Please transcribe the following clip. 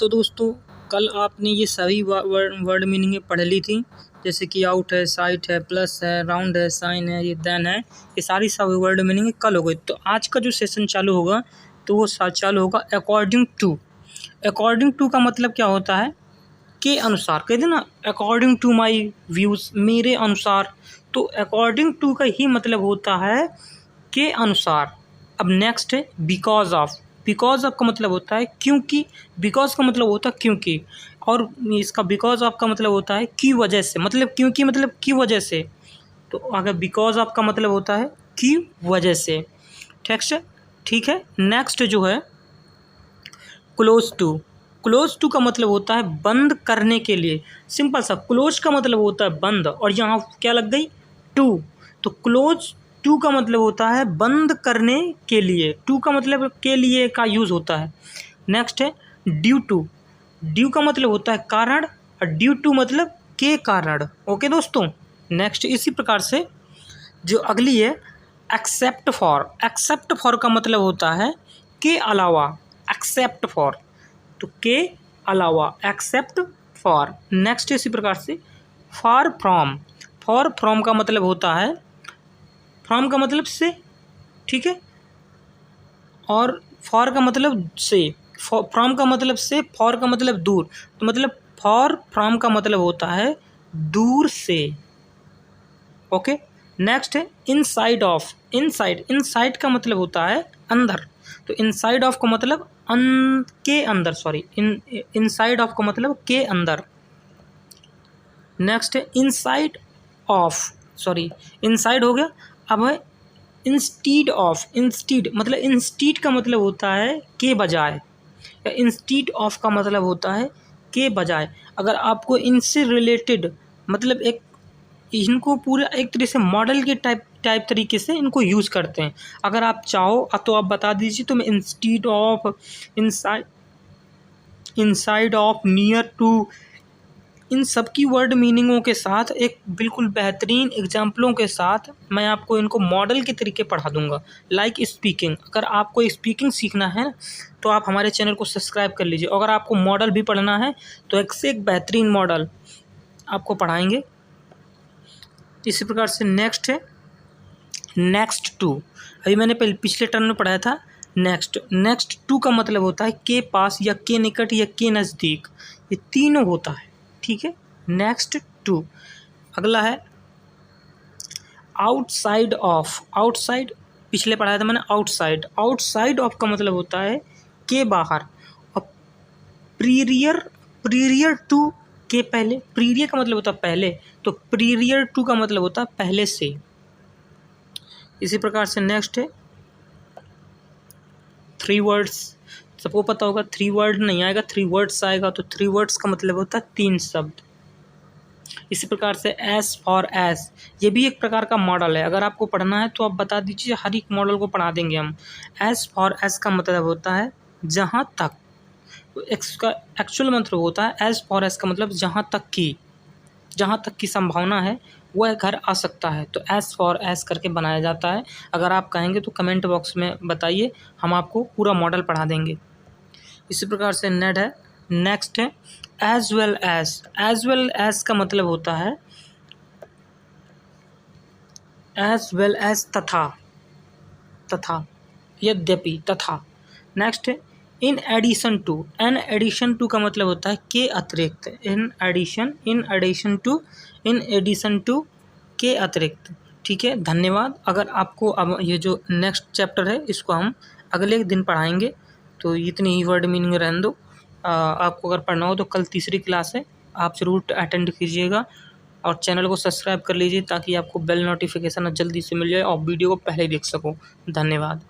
तो दोस्तों कल आपने ये सभी वर्ड मीनिंगें पढ़ ली थी, जैसे कि आउट है, साइट है, प्लस है, राउंड है, साइन है, ये देन है, ये सारी सभी वर्ड मीनिंग कल हो गई। तो आज का जो सेशन चालू होगा तो वो चालू होगा अकॉर्डिंग टू। अकॉर्डिंग टू का मतलब क्या होता है? के अनुसार। कहते ना अकॉर्डिंग टू माई व्यूज़, मेरे अनुसार। तो अकॉर्डिंग टू का ही मतलब होता है के अनुसार। अब नेक्स्ट है बिकॉज ऑफ। बिकॉज ऑफ का मतलब होता है क्योंकि। बिकॉज का मतलब होता है क्योंकि, और इसका बिकॉज ऑफ का मतलब होता है की वजह से। मतलब क्योंकि मतलब की वजह से। तो अगर बिकॉज ऑफ का मतलब होता है की वजह से। ठीक है। नेक्स्ट जो है क्लोज टू। क्लोज टू का मतलब होता है बंद करने के लिए। सिंपल सा, क्लोज का मतलब होता है बंद, और यहाँ क्या लग गई? टू। तो क्लोज टू का मतलब होता है बंद करने के लिए। टू का मतलब के लिए का यूज़ होता है। नेक्स्ट है ड्यू टू। ड्यू का मतलब होता है कारण, और ड्यू टू मतलब के कारण। ओके दोस्तों। नेक्स्ट इसी प्रकार से जो अगली है एक्सेप्ट फॉर। एक्सेप्ट फॉर का मतलब होता है के अलावा। एक्सेप्ट फॉर, तो के अलावा, एक्सेप्ट फॉर। नेक्स्ट इसी प्रकार से फॉर फ्रॉम। फॉर फ्रॉम का मतलब होता है, फ्रॉम का मतलब से, ठीक है, और फॉर का मतलब से। फ्रॉम का मतलब से, फॉर का मतलब दूर। तो मतलब फॉर फ्रॉम का मतलब होता है दूर से। ओके। नेक्स्ट है इनसाइड ऑफ। इनसाइड, इनसाइड का मतलब होता है अंदर। तो इनसाइड ऑफ का मतलब के अंदर, सॉरी, इनसाइड ऑफ का मतलब के अंदर। नेक्स्ट है इनसाइड ऑफ, सॉरी, इनसाइड हो गया। अब है इंस्टीड ऑफ। इंस्टीड मतलब, इंस्टीड का मतलब होता है के बजाय, या इंस्टीड ऑफ का मतलब होता है के बजाय। अगर आपको इनसे रिलेटेड, मतलब एक, इनको पूरा एक तरह से मॉडल के टाइप तरीके से इनको यूज़ करते हैं। अगर आप चाहो तो आप बता दीजिए, तो मैं instead of, inside, inside of, near to, इन सब की वर्ड मीनिंगों के साथ एक बिल्कुल बेहतरीन एग्जाम्पलों के साथ मैं आपको इनको मॉडल के तरीके पढ़ा दूंगा। Like speaking. अगर आपको स्पीकिंग सीखना है तो आप हमारे चैनल को सब्सक्राइब कर लीजिए। अगर आपको मॉडल भी पढ़ना है तो एक से एक बेहतरीन मॉडल आपको पढ़ाएंगे। इसी प्रकार से नेक्स्ट है नेक्स्ट टू। अभी मैंने पहले पिछले टर्म में पढ़ाया था नेक्स्ट। नेक्स्ट टू का मतलब होता है के पास, या के निकट, या के नज़दीक। ये तीनों होता है, ठीक है। Next to. अगला है आउटसाइड ऑफ। आउटसाइड पिछले पढ़ाया था मैंने आउटसाइड। आउटसाइड ऑफ का मतलब होता है के बाहर। और प्रीरियर, प्रीरियर टू के पहले। प्रीरियर का मतलब होता है पहले, तो प्रीरियर टू का मतलब होता है पहले से। इसी प्रकार से नेक्स्ट है थ्री वर्ड्स। सबको पता होगा थ्री वर्ड नहीं आएगा, थ्री वर्ड्स आएगा। तो थ्री वर्ड्स का मतलब होता है तीन शब्द। इसी प्रकार से एस फॉर एस, ये भी एक प्रकार का मॉडल है। अगर आपको पढ़ना है तो आप बता दीजिए, हर एक मॉडल को पढ़ा देंगे हम। एस फॉर एस का मतलब होता है जहाँ तक। तो इसका एक्चुअल मतलब होता है एस फॉर एस का मतलब जहाँ तक की, जहाँ तक की संभावना है वह घर आ सकता है। तो एस फॉर एस करके बनाया जाता है। अगर आप कहेंगे तो कमेंट बॉक्स में बताइए, हम आपको पूरा मॉडल पढ़ा देंगे। इसी प्रकार से नेट है नेक्स्ट है as well as. As well as का मतलब होता है एज वेल एज, तथा, तथा, यद्यपि, तथा। नेक्स्ट है in addition to. In addition to का मतलब होता है के अतिरिक्त। In addition, in addition to, in addition to, के अतिरिक्त। ठीक है, धन्यवाद। अगर आपको अब ये जो नेक्स्ट चैप्टर है इसको हम अगले दिन पढ़ाएंगे, तो इतनी ही वर्ड मीनिंग रहने दो। आपको अगर पढ़ना हो तो कल तीसरी क्लास है, आप ज़रूर अटेंड कीजिएगा, और चैनल को सब्सक्राइब कर लीजिए ताकि आपको बेल नोटिफिकेशन जल्दी से मिल जाए और वीडियो को पहले ही देख सको। धन्यवाद।